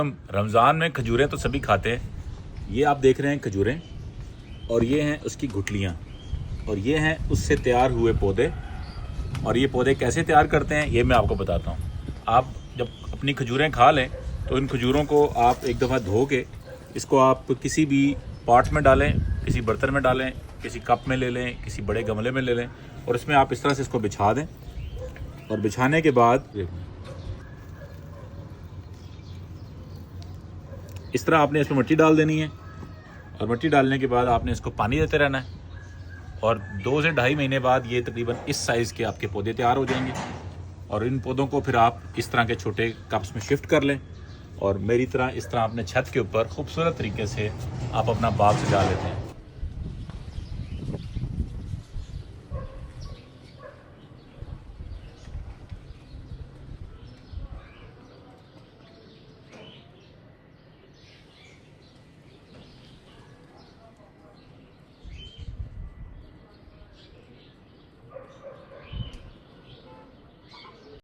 रमज़ान में खजूरें तो सभी खाते हैं। ये आप देख रहे हैं खजूरें, और ये हैं उसकी गुठलियाँ, और ये हैं उससे तैयार हुए पौधे। और ये पौधे कैसे तैयार करते हैं ये मैं आपको बताता हूँ। आप जब अपनी खजूरें खा लें तो इन खजूरों को आप एक दफ़ा धो के इसको आप किसी भी पॉट में डालें, किसी बर्तन में डालें, किसी कप में ले लें, किसी बड़े गमले में ले लें, और इसमें आप इस तरह से इसको बिछा दें। और बिछाने के बाद इस तरह आपने इसमें मिट्टी डाल देनी है, और मिट्टी डालने के बाद आपने इसको पानी देते रहना है, और 2 से 2.5 महीने बाद ये तकरीबन इस साइज़ के आपके पौधे तैयार हो जाएंगे। और इन पौधों को फिर आप इस तरह के छोटे कप्स में शिफ्ट कर लें, और मेरी तरह इस तरह अपने छत के ऊपर खूबसूरत तरीके से आप अपना बाग सजा लेते हैं।